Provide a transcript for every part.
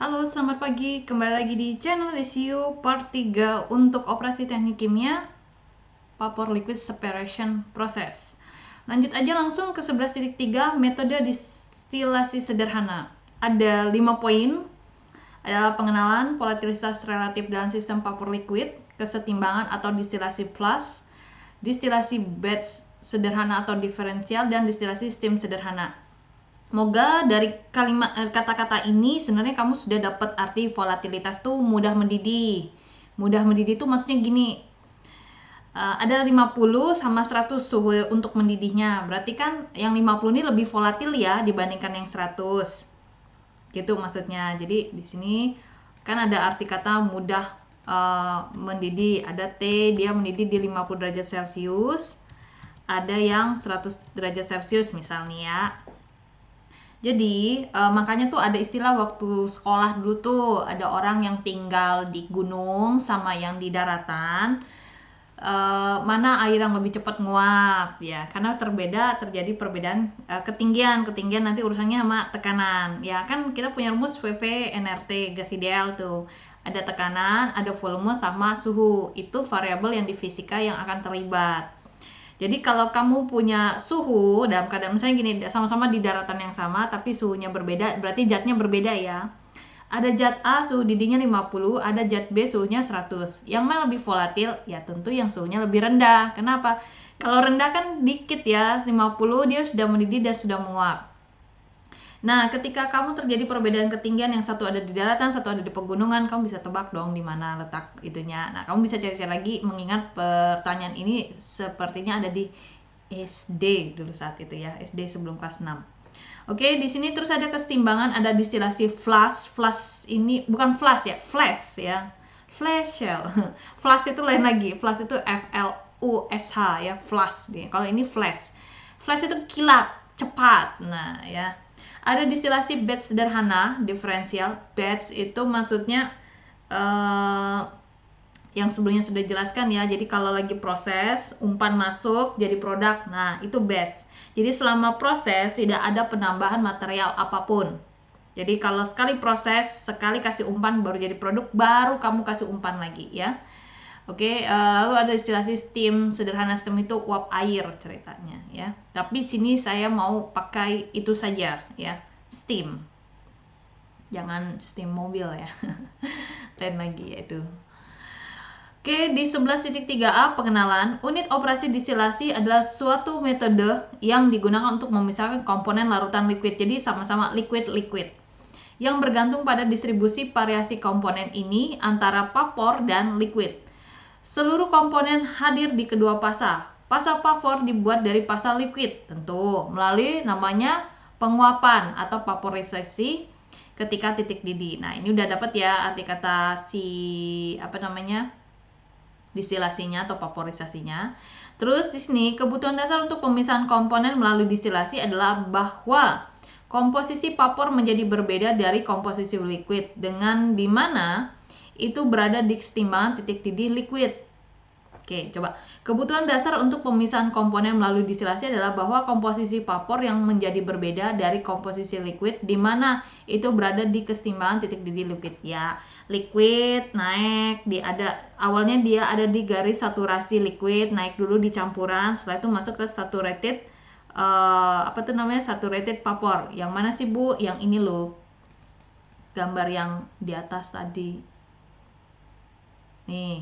Halo, selamat pagi. Kembali lagi di channel DCU part 3 untuk operasi teknik kimia vapor liquid separation process. Lanjut aja langsung ke 11.3 metode distilasi sederhana. Ada 5 poin. Adalah pengenalan volatilitas relatif dalam sistem vapor liquid, kesetimbangan atau distilasi flash, distilasi batch sederhana atau diferensial, dan distilasi steam sederhana. Semoga dari kata-kata ini sebenarnya kamu sudah dapat arti volatilitas tuh mudah mendidih. Mudah mendidih tuh maksudnya gini. Ada 50 sama 100 suhu untuk mendidihnya. Berarti kan yang 50 ini lebih volatil ya dibandingkan yang 100. Gitu maksudnya. Jadi di sini kan ada arti kata mudah mendidih. Ada T, dia mendidih di 50 derajat Celcius. Ada yang 100 derajat Celcius misalnya ya. Jadi makanya tuh ada istilah waktu sekolah dulu tuh ada orang yang tinggal di gunung sama yang di daratan, mana air yang lebih cepat nguap ya, karena terjadi perbedaan ketinggian nanti urusannya sama tekanan ya, kan kita punya rumus VV nRT gas ideal tuh, ada tekanan, ada volume sama suhu, itu variabel yang di fisika yang akan terlibat. Jadi kalau kamu punya suhu dalam keadaan misalnya gini, sama-sama di daratan yang sama tapi suhunya berbeda, berarti zatnya berbeda ya. Ada zat A suhu didihnya 50, ada zat B suhunya 100. Yang mana lebih volatil? Ya tentu yang suhunya lebih rendah. Kenapa? Kalau rendah kan dikit ya, 50 dia sudah mendidih dan sudah menguap. Nah, ketika kamu terjadi perbedaan ketinggian, yang satu ada di daratan, satu ada di pegunungan, kamu bisa tebak dong di mana letak itunya. Nah, kamu bisa cari-cari lagi, mengingat pertanyaan ini sepertinya ada di SD dulu saat itu ya, SD sebelum kelas 6. Oke, di sini terus ada kesetimbangan, ada distilasi flash. Flash ini bukan flash ya, flash ya. Flash shell. Flash itu lain lagi. Flash itu FLUSH ya, flash dia. Kalau ini flash. Flash itu kilat, cepat. Nah, ya. Ada distilasi batch sederhana, diferensial. Batch itu maksudnya yang sebelumnya sudah jelaskan ya. Jadi kalau lagi proses, umpan masuk jadi produk. Nah, itu batch. Jadi selama proses tidak ada penambahan material apapun. Jadi kalau sekali proses, sekali kasih umpan baru jadi produk, baru kamu kasih umpan lagi ya. Oke, lalu ada distilasi steam sederhana. Steam itu uap air ceritanya ya. Tapi sini saya mau pakai itu saja ya, steam. Jangan steam mobil ya. Lain lagi yaitu. Oke, di 11.3a pengenalan, unit operasi distilasi adalah suatu metode yang digunakan untuk memisahkan komponen larutan liquid. Jadi sama-sama liquid-liquid. Yang bergantung pada distribusi variasi komponen ini antara vapor dan liquid. Seluruh komponen hadir di kedua fasa. Fasa vapor dibuat dari fasa liquid, tentu melalui namanya penguapan atau vaporisasi ketika titik didih. Nah, ini udah dapat ya arti kata distilasinya atau vaporisasinya. Terus di sini kebutuhan dasar untuk pemisahan komponen melalui distilasi adalah bahwa komposisi vapor menjadi berbeda dari komposisi liquid, dengan dimana itu berada di kesetimbangan titik didih liquid. Oke, coba. Kebutuhan dasar untuk pemisahan komponen melalui distilasi adalah bahwa komposisi vapor yang menjadi berbeda dari komposisi liquid, di mana itu berada di kesetimbangan titik didih liquid. Ya, liquid naik, awalnya dia ada di garis saturasi liquid, naik dulu di campuran, setelah itu masuk ke saturated saturated vapor. Yang mana sih Bu? Yang ini loh, gambar yang di atas tadi nih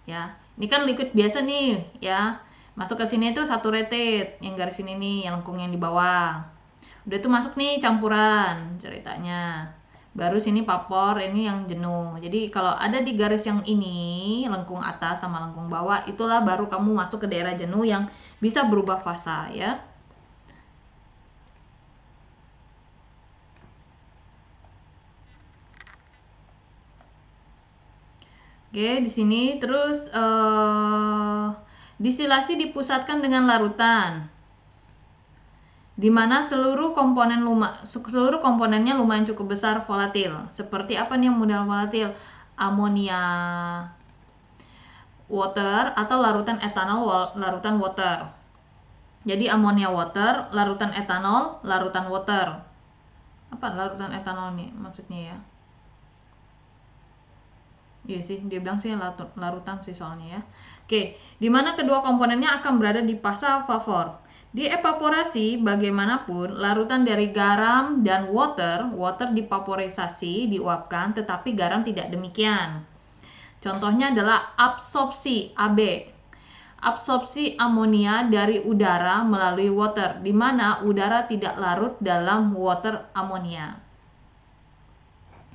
ya, ini kan liquid biasa nih ya, masuk ke sini tuh saturated, yang garis ini nih, yang lengkung yang di bawah udah tuh masuk nih campuran ceritanya, baru sini vapor, ini yang jenuh. Jadi kalau ada di garis yang ini, lengkung atas sama lengkung bawah, itulah baru kamu masuk ke daerah jenuh yang bisa berubah fasa ya. Oke, di sini terus distilasi dipusatkan dengan larutan, di mana seluruh komponennya lumayan cukup besar volatil. Seperti apa nih yang mudah volatil? Amonia water atau larutan etanol larutan water. Jadi amonia water, larutan etanol, larutan water. Apa larutan etanol nih maksudnya ya? Iya sih, dia bilang sih larutan sih soalnya ya. Oke, di mana kedua komponennya akan berada di fase vapor. Di evaporasi, bagaimanapun, larutan dari garam dan water divaporisasi, diuapkan, tetapi garam tidak demikian. Contohnya adalah absorpsi, AB. Absorpsi amonia dari udara melalui water, di mana udara tidak larut dalam water amonia.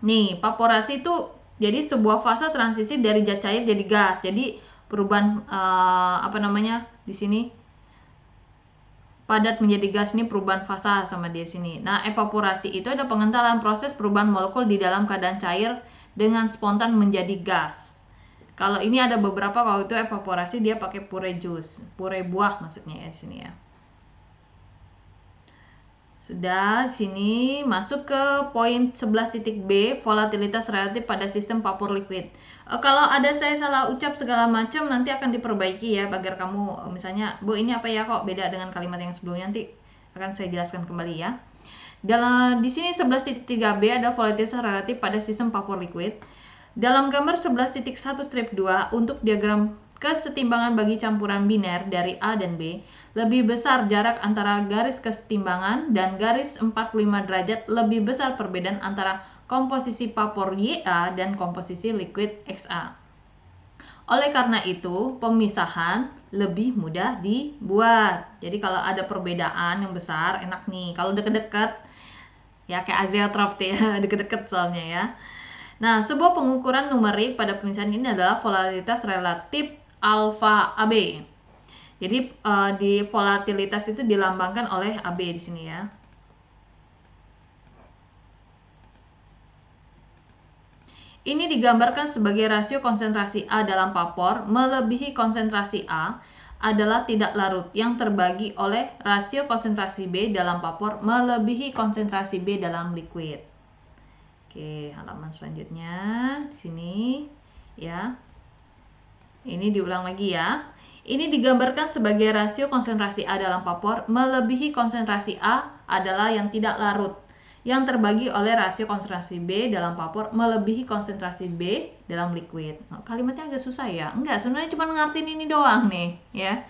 Nih, evaporasi itu jadi sebuah fase transisi dari zat cair jadi gas. Jadi perubahan di sini padat menjadi gas, ini perubahan fasa sama dia sini. Nah, evaporasi itu ada pengentalan proses perubahan molekul di dalam keadaan cair dengan spontan menjadi gas. Kalau ini ada beberapa, kalau itu evaporasi dia pakai pure juice, pure buah maksudnya ya sini ya. Sudah, sini masuk ke poin 11.b, volatilitas relatif pada sistem vapor liquid. Kalau ada saya salah ucap segala macam nanti akan diperbaiki ya, agar kamu misalnya, Bu ini apa ya kok beda dengan kalimat yang sebelumnya, nanti akan saya jelaskan kembali ya. Dalam di sini 11.3b ada volatilitas relatif pada sistem vapor liquid. Dalam gambar 11.1 strip 2 untuk diagram kesetimbangan bagi campuran biner dari A dan B, lebih besar jarak antara garis kesetimbangan dan garis 45 derajat, lebih besar perbedaan antara komposisi vapor YA dan komposisi liquid XA. Oleh karena itu, pemisahan lebih mudah dibuat. Jadi kalau ada perbedaan yang besar, enak nih. Kalau deket-deket, ya kayak azeotrof ya, deket-deket soalnya ya. Nah, sebuah pengukuran numerik pada pemisahan ini adalah volatilitas relatif alfa AB. Jadi di volatilitas itu dilambangkan oleh AB di sini ya. Ini digambarkan sebagai rasio konsentrasi A dalam vapor melebihi konsentrasi A adalah tidak larut yang terbagi oleh rasio konsentrasi B dalam vapor melebihi konsentrasi B dalam liquid. Oke, halaman selanjutnya di sini ya. Ini diulang lagi ya. Ini digambarkan sebagai rasio konsentrasi A dalam vapor melebihi konsentrasi A adalah yang tidak larut, yang terbagi oleh rasio konsentrasi B dalam vapor melebihi konsentrasi B dalam liquid. Nah, kalimatnya agak susah ya? Enggak, sebenarnya cuma ngertiin ini doang nih ya.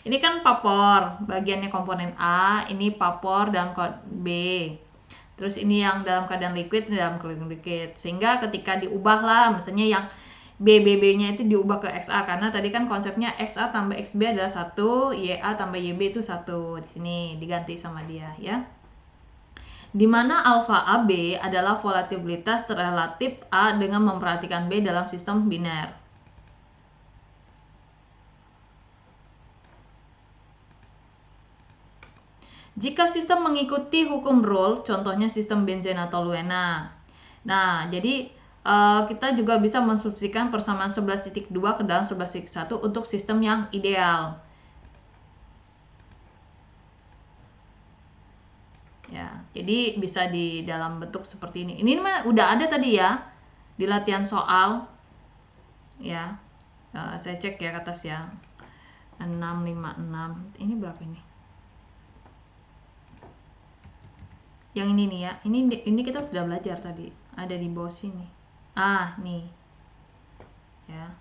Ini kan vapor, bagiannya komponen A, ini vapor dalam B. Terus ini yang dalam keadaan liquid, dalam keadaan liquid. Sehingga ketika diubahlah, misalnya yang BBB-nya itu diubah ke XA, karena tadi kan konsepnya XA tambah XB adalah 1, YA tambah YB itu 1. Di sini diganti sama dia ya. Di mana alfa AB adalah volatilitas relatif A dengan memperhatikan B dalam sistem biner. Jika sistem mengikuti hukum Rolle, contohnya sistem benzen atau Lewena. Nah, jadi kita juga bisa mensubstitusikan persamaan 11.2 ke dalam 11.1 untuk sistem yang ideal. Ya, jadi bisa di dalam bentuk seperti ini. Ini mah udah ada tadi ya di latihan soal. Ya, saya cek ya ke atas ya. 656. Ini berapa ini? Yang ini nih ya. Ini kita sudah belajar tadi. Ada di bawah sini. Nih ya.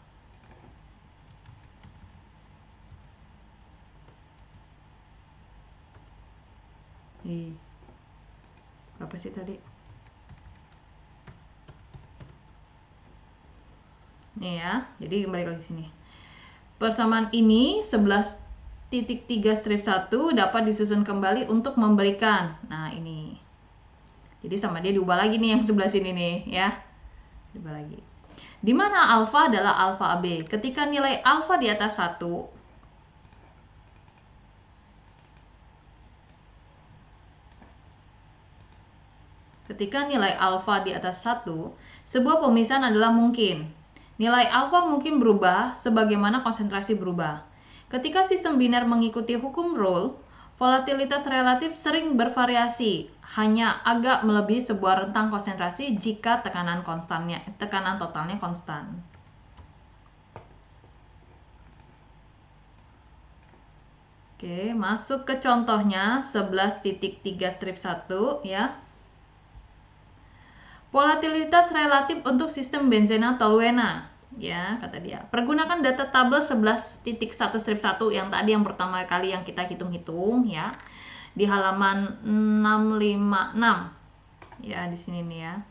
Berapa sih tadi? Nih ya, jadi kembali lagi sini. Persamaan ini 11.3 strip 1 dapat disusun kembali untuk memberikan. Nah, ini. Jadi sama dia diubah lagi nih yang sebelah sini nih ya. Diubah lagi. Di mana alfa adalah alfa AB. Ketika nilai alfa di atas 1, ketika nilai alfa di atas 1, sebuah pemisahan adalah mungkin. Nilai alfa mungkin berubah sebagaimana konsentrasi berubah. Ketika sistem biner mengikuti hukum Rolle, volatilitas relatif sering bervariasi, hanya agak melebihi sebuah rentang konsentrasi jika tekanan totalnya konstan. Oke, masuk ke contohnya 11.3 strip 1 ya. Volatilitas relatif untuk sistem benzena toluena, ya kata dia. Pergunakan data tabel 11.1/1 yang tadi yang pertama kali yang kita hitung-hitung ya. Di halaman 656. Ya, di sini nih ya.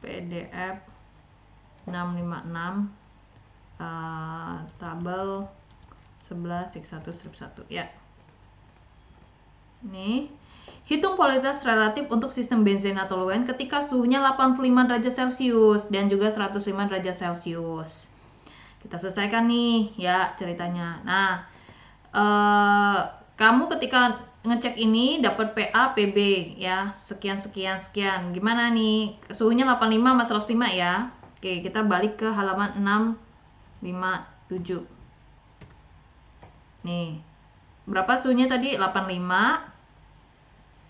PDF 656 tabel 11.1/1 ya. Ini hitung volatilitas relatif untuk sistem benzena toluen ketika suhunya 85 derajat Celcius dan juga 105 derajat Celcius. Kita selesaikan nih ya ceritanya. Nah, kamu ketika ngecek ini dapat PA, PB ya, sekian. Gimana nih? Suhunya 85 sama 105 ya. Oke, kita balik ke halaman 657. Nih. Berapa suhunya tadi? 85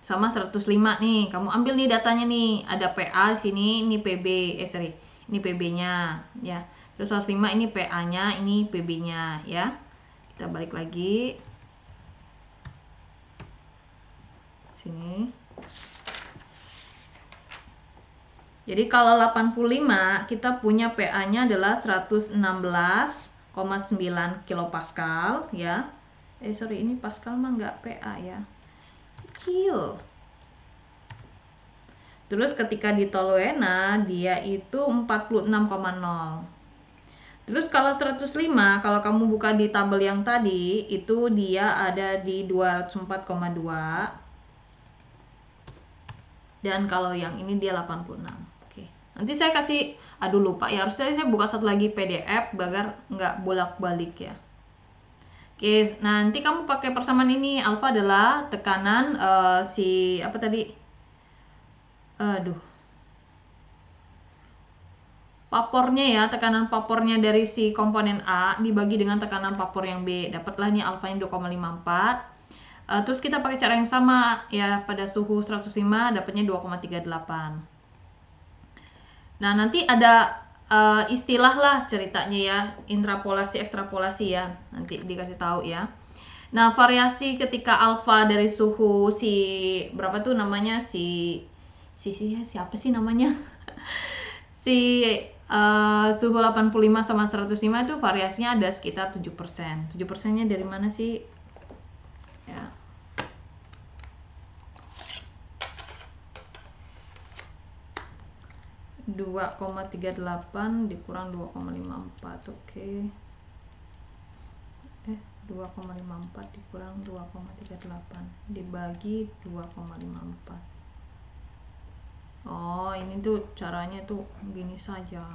sama 105 nih. Kamu ambil nih datanya nih. Ada PA di sini, ini PB. Ini PB-nya ya. Terus 105 ini PA-nya, ini PB-nya ya. Kita balik lagi. Sini. Jadi kalau 85 kita punya PA-nya adalah 116,9 kilopascal ya. Ini pascal mah nggak PA ya. Kecil. Terus ketika di toluena dia itu 46,0. Terus kalau 105, kalau kamu buka di tabel yang tadi, itu dia ada di 204,2. Dan kalau yang ini dia 86. Oke. Nanti saya kasih, aduh lupa ya, harusnya saya buka satu lagi PDF agar nggak bolak-balik ya. Oke, nanti kamu pakai persamaan ini. Alfa adalah tekanan apa tadi? Papornya ya, tekanan papornya dari si komponen A dibagi dengan tekanan papor yang B. Dapatlah nih alfanya 2,54. Terus kita pakai cara yang sama ya, pada suhu 105 dapatnya 2,38. Nah, nanti ada istilah lah ceritanya ya, intrapolasi, ekstrapolasi ya. Nanti dikasih tahu ya. Nah, variasi ketika alfa dari suhu berapa tuh namanya siapa sih namanya? Suhu 85 sama 105 itu variasinya ada sekitar 7%. 7%-nya dari mana sih? Ya. - 2,38 dikurang 2,54. Oke. 2,54 dikurang 2,38 dibagi 2,54. Oh, ini tuh caranya tuh gini saja.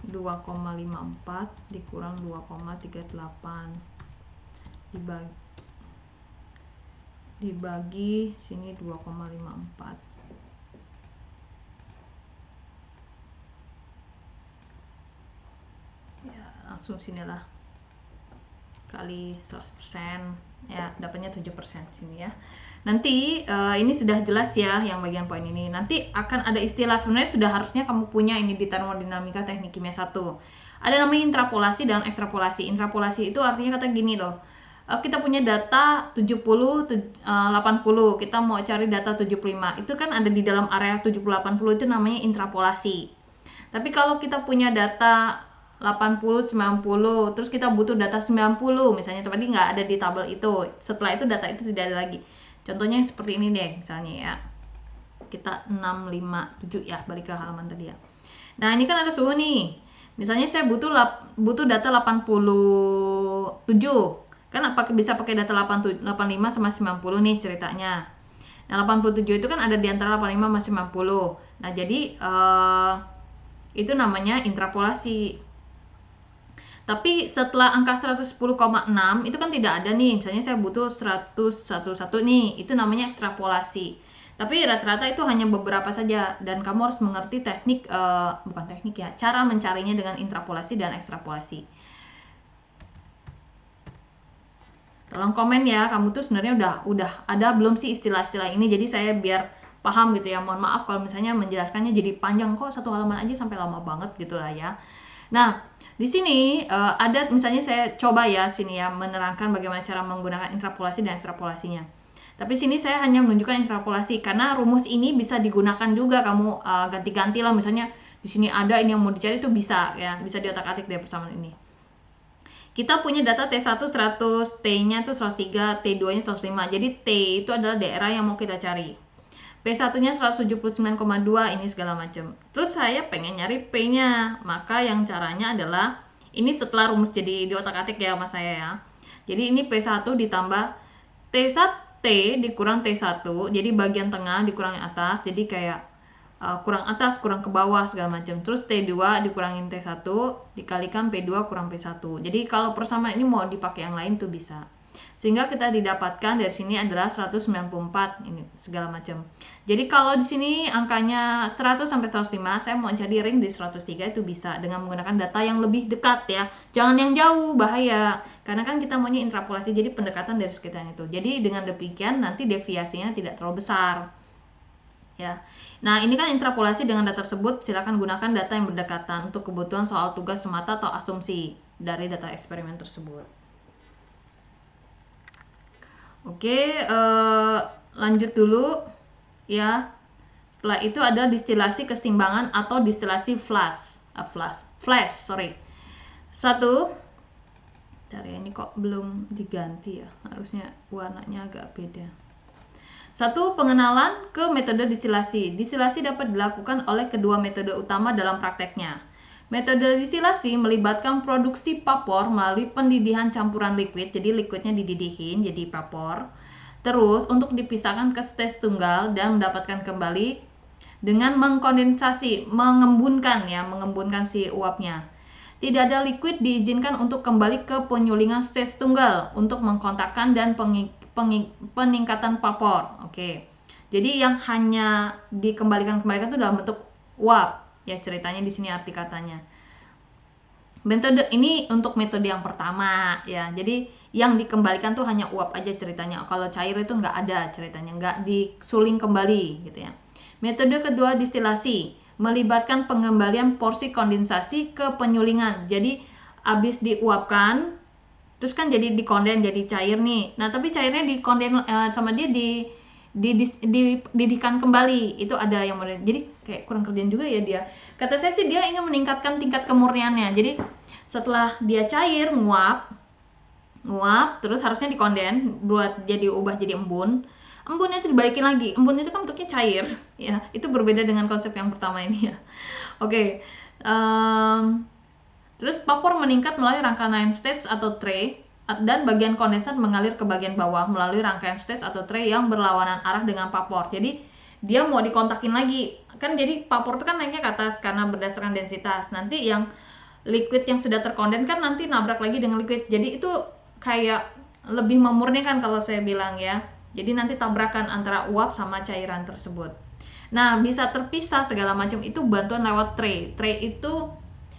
2,54 dikurang 2,38 dibagi sini 2,54. Ya, langsung sinilah kali 100% ya, dapatnya 7% sini ya. Nanti ini sudah jelas ya yang bagian poin ini. Nanti akan ada istilah, sebenarnya sudah harusnya kamu punya ini di termodinamika teknik kimia 1. Ada namanya intrapolasi dan ekstrapolasi. Intrapolasi itu artinya kata gini loh. Kita punya data 70, 80, kita mau cari data 75. Itu kan ada di dalam area 70, 80, itu namanya intrapolasi. Tapi kalau kita punya data 80, 90, terus kita butuh data 90 misalnya, tadi nggak ada di tabel itu, setelah itu data itu tidak ada lagi. Contohnya seperti ini deh misalnya ya, kita 657 ya, balik ke halaman tadi ya. Nah, ini kan ada suhu nih, misalnya saya butuh data 87, kan bisa pakai data 85 sama 90 nih ceritanya. Nah, 87 itu kan ada di antara 85 sama 90. Nah, jadi itu namanya intrapolasi. Tapi setelah angka 110,6 itu kan tidak ada nih, misalnya saya butuh 111 nih, itu namanya ekstrapolasi. Tapi rata-rata itu hanya beberapa saja, dan kamu harus mengerti teknik, bukan teknik ya, cara mencarinya dengan intrapolasi dan ekstrapolasi. Tolong komen ya, kamu tuh sebenarnya udah ada belum sih istilah-istilah ini, jadi saya biar paham gitu ya. Mohon maaf kalau misalnya menjelaskannya jadi panjang, kok satu halaman aja sampai lama banget gitu lah ya. Nah, di sini ada misalnya saya coba ya sini ya menerangkan bagaimana cara menggunakan intrapolasi dan ekstrapolasinya. Tapi sini saya hanya menunjukkan ekstrapolasi karena rumus ini bisa digunakan juga kamu ganti-ganti lah, misalnya di sini ada ini yang mau dicari itu bisa ya, bisa diotak-atik dari persamaan ini. Kita punya data T1 100, T-nya itu 103, T2-nya 105. Jadi T itu adalah daerah yang mau kita cari. P1-nya 179,2 ini segala macam. Terus saya pengen nyari P-nya. Maka yang caranya adalah ini setelah rumus jadi di otak-atik ya mas saya ya. Jadi ini P1 ditambah T1 T dikurang T1. Jadi bagian tengah dikurang atas. Jadi kayak kurang atas, kurang ke bawah segala macam. Terus T2 dikurangin T1 dikalikan P2 kurang P1. Jadi kalau persamaan ini mau dipakai yang lain tuh bisa. Sehingga kita didapatkan dari sini adalah 194 ini segala macam. Jadi kalau di sini angkanya 100 sampai 105, saya mau cari ring di 103 itu bisa dengan menggunakan data yang lebih dekat ya. Jangan yang jauh, bahaya. Karena kan kita maunya interpolasi, jadi pendekatan dari sekitar itu. Jadi dengan demikian nanti deviasinya tidak terlalu besar. Ya. Nah, ini kan interpolasi dengan data tersebut, silakan gunakan data yang berdekatan untuk kebutuhan soal tugas semata atau asumsi dari data eksperimen tersebut. Oke, lanjut dulu ya. Setelah itu ada distilasi keseimbangan atau distilasi flash. Satu, cari ini kok belum diganti ya, harusnya warnanya agak beda. Satu, pengenalan ke metode distilasi. Distilasi dapat dilakukan oleh kedua metode utama dalam prakteknya. Metode distilasi melibatkan produksi vapor melalui pendidihan campuran liquid, jadi liquidnya dididihin jadi vapor. Terus untuk dipisahkan ke stage tunggal dan mendapatkan kembali dengan mengkondensasi, mengembunkan si uapnya. Tidak ada liquid diizinkan untuk kembali ke penyulingan stage tunggal untuk mengkontakkan dan peningkatan vapor. Oke. Jadi yang hanya dikembalikan itu dalam bentuk uap. Ya ceritanya di sini arti katanya. Metode ini untuk metode yang pertama ya. Jadi yang dikembalikan tuh hanya uap aja ceritanya. Kalau cair itu nggak ada ceritanya, nggak disuling kembali gitu ya. Metode kedua distilasi melibatkan pengembalian porsi kondensasi ke penyulingan. Jadi habis diuapkan, terus kan jadi dikonden jadi cair nih. Nah tapi cairnya dikonden sama dia dididihkan kembali. Itu ada yang model. Jadi kayak kurang kerjaan juga ya dia. Kata saya sih dia ingin meningkatkan tingkat kemurniannya. Jadi setelah dia cair nguap terus harusnya dikonden buat ubah jadi embun. Embunnya itu dibalikin lagi. Embun itu kan bentuknya cair ya. Itu berbeda dengan konsep yang pertama ini ya. Oke. Terus vapor meningkat melalui rangkaian stage atau tray dan bagian kondensat mengalir ke bagian bawah melalui rangkaian stage atau tray yang berlawanan arah dengan vapor. Jadi dia mau dikontakin lagi. Kan jadi vapor itu kan naiknya ke atas karena berdasarkan densitas. Nanti yang liquid yang sudah terkonden kan nanti nabrak lagi dengan liquid. Jadi itu kayak lebih memurnikan kalau saya bilang ya. Jadi nanti tabrakan antara uap sama cairan tersebut. Nah, bisa terpisah segala macam itu bantuan lewat tray. Tray itu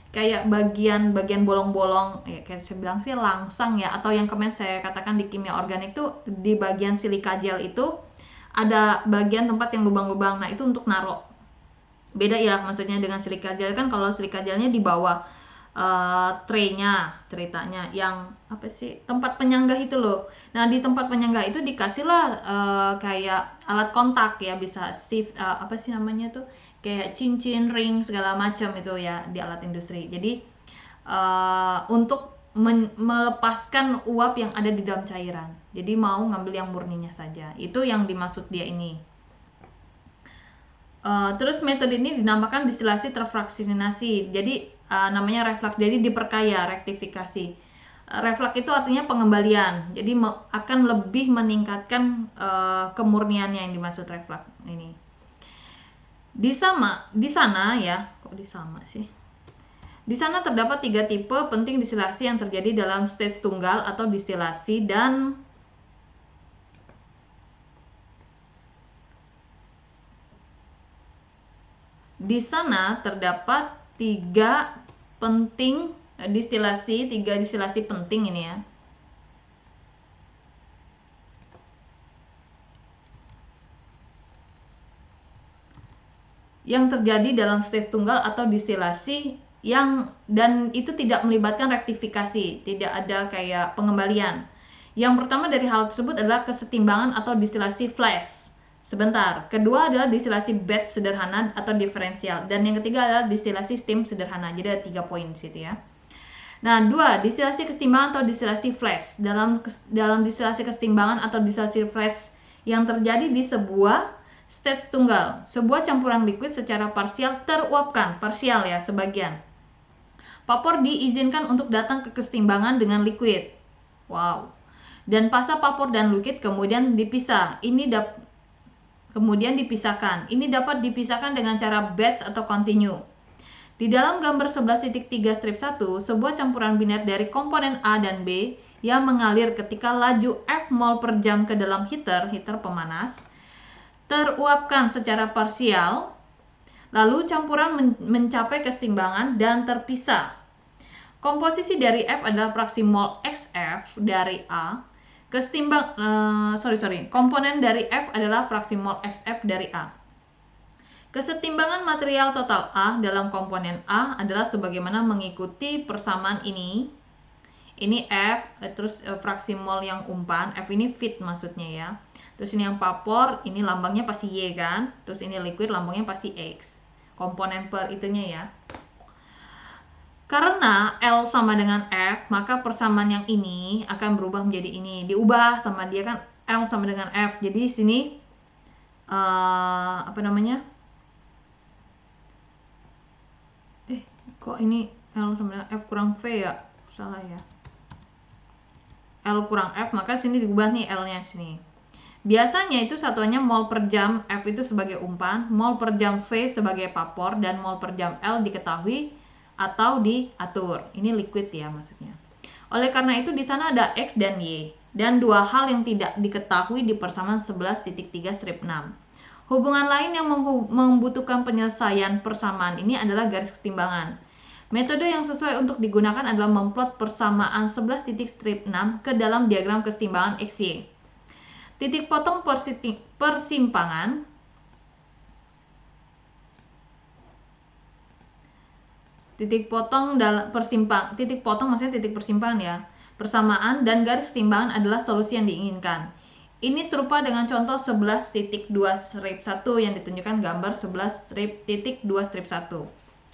kayak bagian bolong-bolong ya, kayak saya bilang sih langsang ya, atau yang kemarin saya katakan di kimia organik tuh di bagian silika gel itu ada bagian tempat yang lubang-lubang. Nah, itu untuk naruh. Beda ya maksudnya dengan silika gel kan, kalau silika gelnya di bawah tray-nya ceritanya yang apa sih tempat penyanggah itu loh. Nah di tempat penyanggah itu dikasihlah kayak alat kontak ya, bisa shift apa sih namanya tuh kayak cincin ring segala macam itu ya di alat industri. Jadi untuk melepaskan uap yang ada di dalam cairan. Jadi mau ngambil yang murninya saja. Itu yang dimaksud dia ini. Terus metode ini dinamakan distilasi terfraksinasi. Jadi namanya reflux, jadi diperkaya, rektifikasi. Reflux itu artinya pengembalian. Jadi akan lebih meningkatkan kemurniannya yang dimaksud reflux ini. Di sana ya, kok di sama sih? Di sana terdapat 3 tipe penting distilasi yang terjadi dalam stage tunggal atau distilasi, dan di sana terdapat 3 distilasi penting ini ya. Yang terjadi dalam stage tunggal atau distilasi dan itu tidak melibatkan rektifikasi, tidak ada kayak pengembalian. Yang pertama dari hal tersebut adalah kesetimbangan atau distilasi flash. Sebentar. Kedua adalah distilasi batch sederhana atau diferensial. Dan yang ketiga adalah distilasi steam sederhana. Jadi ada 3 poin di situ ya. Nah, 2, distilasi kesetimbangan atau distilasi flash. Dalam distilasi kesetimbangan atau distilasi flash yang terjadi di sebuah stage tunggal, sebuah campuran liquid secara parsial teruapkan, parsial ya, sebagian. Vapor diizinkan untuk datang ke kesetimbangan dengan liquid. Wow. Dan fase vapor dan liquid kemudian dipisah. Kemudian dipisahkan. Ini dapat dipisahkan dengan cara batch atau continue. Di dalam gambar 11.3 strip 1, sebuah campuran biner dari komponen A dan B yang mengalir ketika laju F mol per jam ke dalam heater pemanas, teruapkan secara parsial, lalu campuran mencapai kesetimbangan dan terpisah. Komposisi dari F adalah fraksi mol XF dari A. Komponen dari F adalah fraksi mol XF dari A. Kesetimbangan material total A dalam komponen A adalah sebagaimana mengikuti persamaan ini. Ini F, terus fraksi mol yang umpan, F ini fit maksudnya ya. Terus ini yang vapor, ini lambangnya pasti Y kan. Terus ini liquid, lambangnya pasti X. Komponen per itunya ya. Karena L sama dengan F, maka persamaan yang ini akan berubah menjadi ini. Diubah sama dia kan L sama dengan F. Jadi sini kok ini L sama dengan F kurang V ya? Salah ya. L kurang F, maka sini diubah nih L-nya sini. Biasanya itu satuannya mol per jam, F itu sebagai umpan, mol per jam V sebagai vapor, dan mol per jam L diketahui atau diatur. Ini liquid ya maksudnya. Oleh karena itu di sana ada X dan Y, dan dua hal yang tidak diketahui di persamaan 11.3 strip 6. Hubungan lain yang membutuhkan penyelesaian persamaan ini adalah garis kesetimbangan. Metode yang sesuai untuk digunakan adalah memplot persamaan 11 titik strip 6 ke dalam diagram kesetimbangan XY. Titik potong persimpangan titik potong maksudnya titik persimpangan ya. Persamaan dan garis kesetimbangan adalah solusi yang diinginkan. Ini serupa dengan contoh 11.2 strip 1 yang ditunjukkan gambar 11.2 strip 1.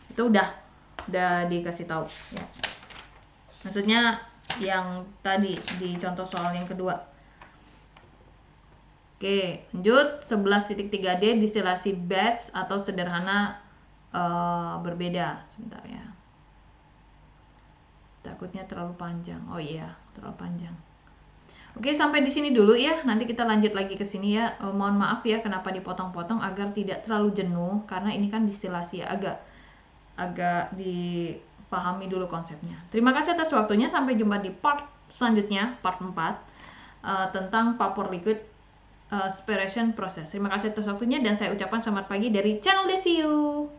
Itu udah dikasih tahu ya. Maksudnya yang tadi di contoh soal yang kedua. Oke, lanjut 11.3D distilasi batch atau sederhana berbeda. Sebentar ya. Takutnya terlalu panjang. Oh iya, terlalu panjang. Oke, sampai di sini dulu ya. Nanti kita lanjut lagi ke sini ya. Mohon maaf ya kenapa dipotong-potong agar tidak terlalu jenuh karena ini kan distilasi ya, agak dipahami dulu konsepnya. Terima kasih atas waktunya. Sampai jumpa di part selanjutnya, part 4 tentang vapor liquid separation process. Terima kasih atas waktunya dan saya ucapkan selamat pagi dari channel DCU.